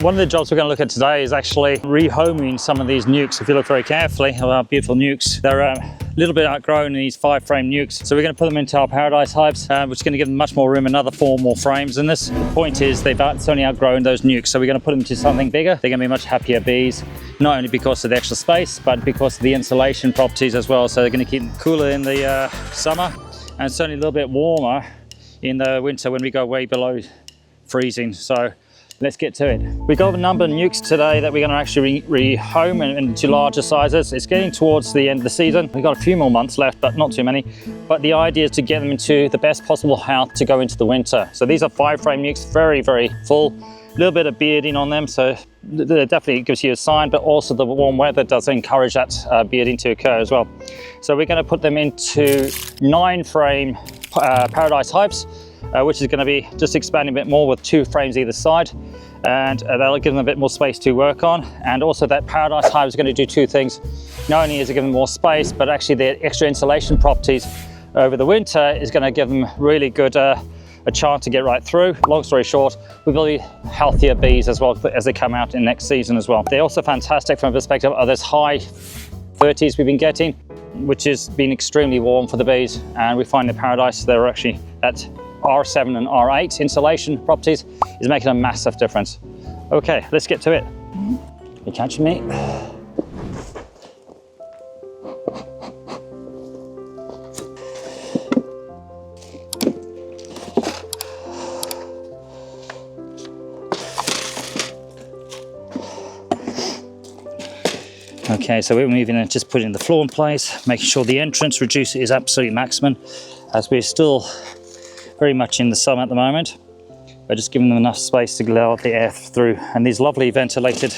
One of the jobs we're going to look at today is actually rehoming some of these nukes. If you look very carefully at our beautiful nukes, they're a little bit outgrown in these 5-frame nukes. So we're going to put them into our Paradise hives, which is going to give them much more room, another 4 more frames in this. The point is they've certainly outgrown those nukes. So we're going to put them into something bigger. They're going to be much happier bees, not only because of the extra space, but because of the insulation properties as well. So they're going to keep them cooler in the summer and certainly a little bit warmer in the winter when we go way below freezing. So let's get to it. We've got a number of nukes today that we're going to actually rehome into larger sizes. It's getting towards the end of the season. We've got a few more months left, but not too many. But the idea is to get them into the best possible health to go into the winter. So these are 5-frame nukes, very, very full. A little bit of bearding on them, so that definitely gives you a sign, but also the warm weather does encourage that bearding to occur as well. So we're going to put them into 9-frame Paradise hives, which is going to be just expanding a bit more with 2 frames either side, and that'll give them a bit more space to work on. And also that Paradise hive is going to do 2 things. Not only is it giving them more space, but actually the extra insulation properties over the winter is going to give them really good a chance to get right through. Long story short, we will be healthier bees as well as they come out in next season as well. They're also fantastic from a perspective of this high 30s we've been getting, which has been extremely warm for the bees. And we find the Paradise, they're actually at R7 and R8 insulation properties is making a massive difference. Okay, let's get to it. You catching me? Okay, so we're moving and just putting the floor in place, making sure the entrance reduce is absolutely maximum, as we're still very much in the summer at the moment. We're just giving them enough space to allow the air through. And these lovely ventilated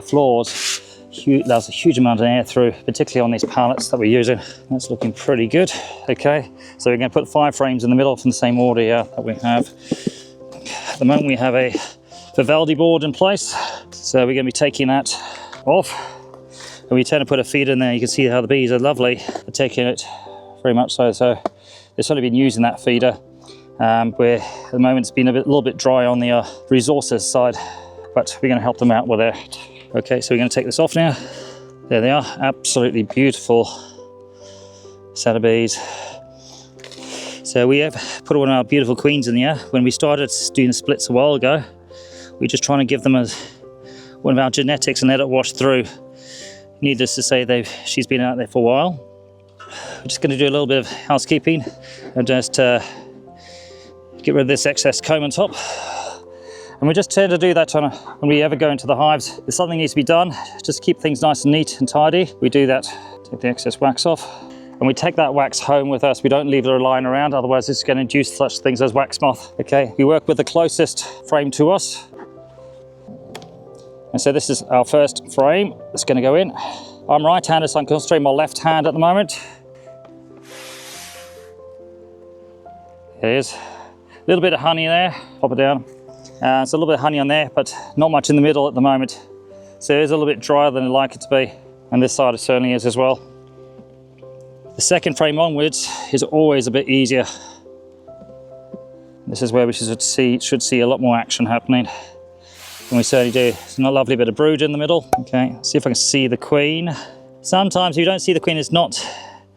floors allows a huge amount of air through, particularly on these pallets that we're using. That's looking pretty good. Okay, so we're going to put 5 frames in the middle from the same order here that we have. At the moment we have a Vivaldi board in place, so we're going to be taking that off. And we tend to put a feeder in there. You can see how the bees are lovely. They're taking it very much so. So they've sort of been using that feeder. Where at the moment it's been a little bit dry on the resources side, but we're going to help them out with it. Okay, so we're going to take this off now. There they are, absolutely beautiful set of bees. So we have put one of our beautiful queens in there. When we started doing the splits a while ago, we were just trying to give them one of our genetics and let it wash through. Needless to say, she's been out there for a while. We're just going to do a little bit of housekeeping and just get rid of this excess comb on top. And we just tend to do that when we ever go into the hives. If something needs to be done, just keep things nice and neat and tidy. We do that, take the excess wax off. And we take that wax home with us. We don't leave it lying around, otherwise it's going to induce such things as wax moth. Okay, we work with the closest frame to us. And so this is our first frame that's going to go in. I'm right-handed, so I'm concentrating my left hand at the moment. There it is. A little bit of honey there, pop it down. It's a little bit of honey on there, but not much in the middle at the moment. So it is a little bit drier than I'd like it to be. And this side it certainly is as well. The second frame onwards is always a bit easier. This is where we should see a lot more action happening. And we certainly do. It's a lovely bit of brood in the middle. Okay, see if I can see the queen. Sometimes if you don't see the queen, it's not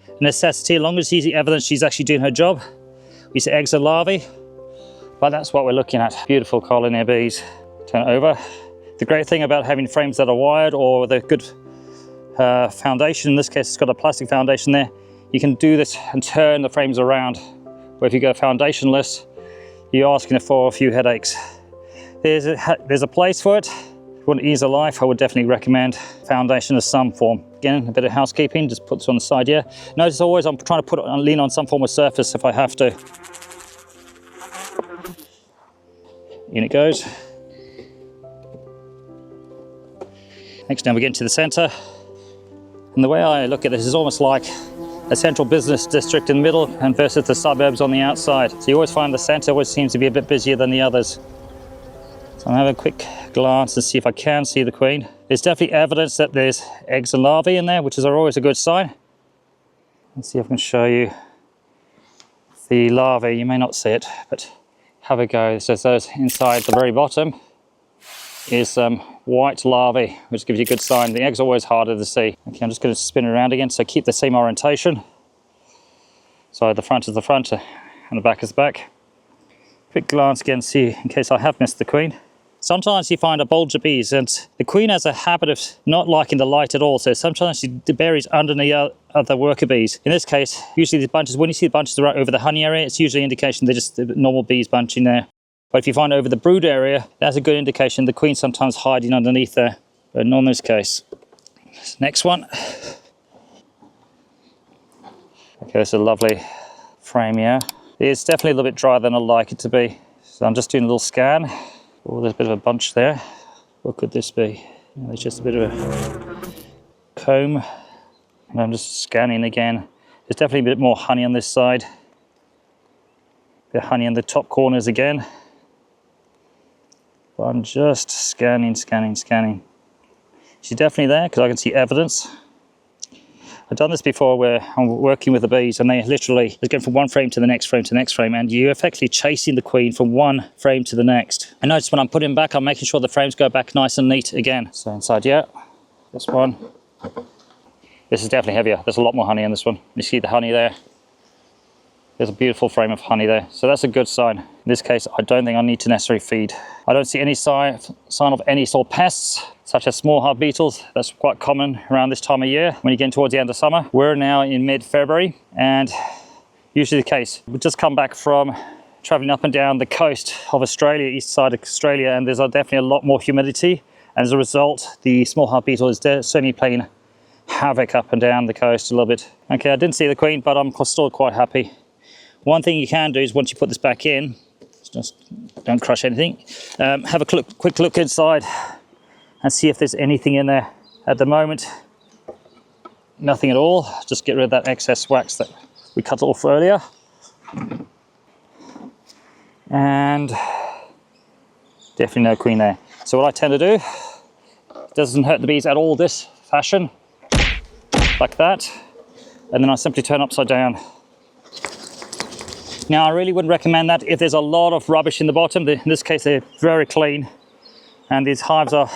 a necessity. As long as you see evidence she's actually doing her job. We see eggs and larvae, but that's what we're looking at. Beautiful colony of bees. Turn it over. The great thing about having frames that are wired or with a good foundation, in this case it's got a plastic foundation there, you can do this and turn the frames around. Where if you go foundationless, you're asking for a few headaches. There's a place for it. If you want to ease the life, I would definitely recommend foundation of some form. Again, a bit of housekeeping, just put this on the side here. Notice always I'm trying to lean on some form of surface if I have to. In it goes. Next, now we get into the center. And the way I look at this is almost like a central business district in the middle and versus the suburbs on the outside. So you always find the center always seems to be a bit busier than the others. So I'm having a quick glance to see if I can see the queen. There's definitely evidence that there's eggs and larvae in there, which is always a good sign. Let's see if I can show you the larvae. You may not see it, but have a go. So those inside the very bottom. is white larvae, which gives you a good sign. The eggs are always harder to see. Okay, I'm just going to spin it around again, so keep the same orientation. So the front is the front and the back is the back. Quick glance again, see in case I have missed the queen. Sometimes you find a bulge of bees, and the queen has a habit of not liking the light at all, so sometimes she buries underneath other worker bees. In this case, usually the bunches, when you see the bunches right over the honey area, it's usually an indication they're just normal bees bunching there. But if you find over the brood area, that's a good indication the queen's sometimes hiding underneath there, but not in this case. Next one. Okay, this is a lovely frame here. It's definitely a little bit drier than I'd like it to be. So I'm just doing a little scan. Oh, there's a bit of a bunch there. What could this be? There's just a bit of a comb. And I'm just scanning again. There's definitely a bit more honey on this side. A bit of honey in the top corners again. But I'm just scanning. She's definitely there because I can see evidence. I've done this before where I'm working with the bees and they literally just go from one frame to the next frame to the next frame, and you're effectively chasing the queen from one frame to the next. I notice when I'm putting back, I'm making sure the frames go back nice and neat again. So inside, yeah, this one. This is definitely heavier. There's a lot more honey in this one. You see the honey there? There's a beautiful frame of honey there. So that's a good sign. In this case, I don't think I need to necessarily feed. I don't see any sign of any sort of pests, such as small hive beetles. That's quite common around this time of year when you get towards the end of summer. We're now in mid-February, and usually the case. We just come back from traveling up and down the coast of Australia, east side of Australia, and there's definitely a lot more humidity. And as a result, the small hive beetle is certainly playing havoc up and down the coast a little bit. Okay, I didn't see the queen, but I'm still quite happy. One thing you can do is once you put this back in, just don't crush anything, have a quick look inside and see if there's anything in there. At the moment, nothing at all. Just get rid of that excess wax that we cut off earlier. And definitely no queen there. So what I tend to do, doesn't hurt the bees at all, this fashion, like that. And then I simply turn upside down. Now, I really wouldn't recommend that if there's a lot of rubbish in the bottom. In this case, they're very clean, and these hives are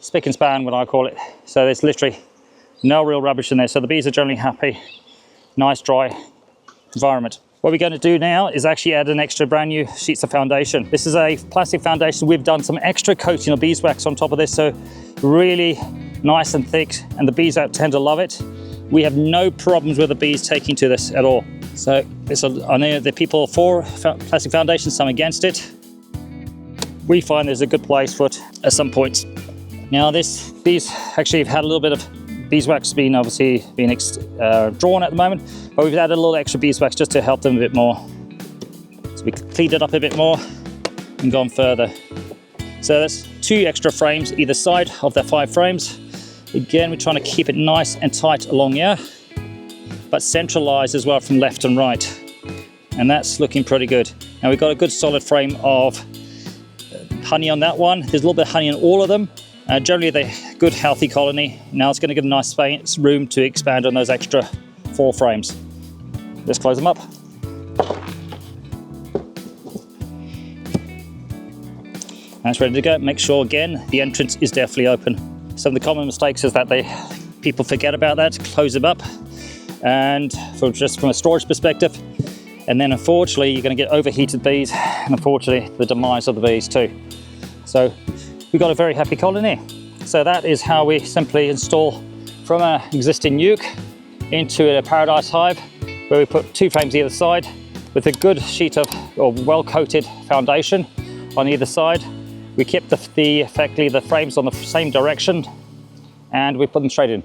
spick and span, what I call it. So there's literally no real rubbish in there. So the bees are generally happy. Nice, dry environment. What we're going to do now is actually add an extra brand new sheets of foundation. This is a plastic foundation. We've done some extra coating of beeswax on top of this, so really nice and thick, and the bees tend to love it. We have no problems with the bees taking to this at all. So I know that people are for plastic foundation, some against it. We find there's a good place for it at some points. Now these actually have had a little bit of beeswax being drawn at the moment, but we've added a little extra beeswax just to help them a bit more. So we cleaned it up a bit more and gone further. So that's 2 extra frames either side of their 5 frames. Again, we're trying to keep it nice and tight along here, but centralized as well from left and right. And that's looking pretty good. Now we've got a good solid frame of honey on that one. There's a little bit of honey in all of them. Generally they're good healthy colony. Now it's going to give a nice space, room to expand on those extra 4 frames. Let's close them up. That's ready to go. Make sure again the entrance is definitely open. Some of the common mistakes is that people forget about that, close them up, and just from a storage perspective, and then unfortunately you're going to get overheated bees, and unfortunately the demise of the bees too. So we've got a very happy colony. So that is how we simply install from an existing nuke into a Paradise Hive, where we put 2 frames either side with a good sheet of well-coated foundation on either side. We kept effectively the frames on the same direction, and we put them straight in.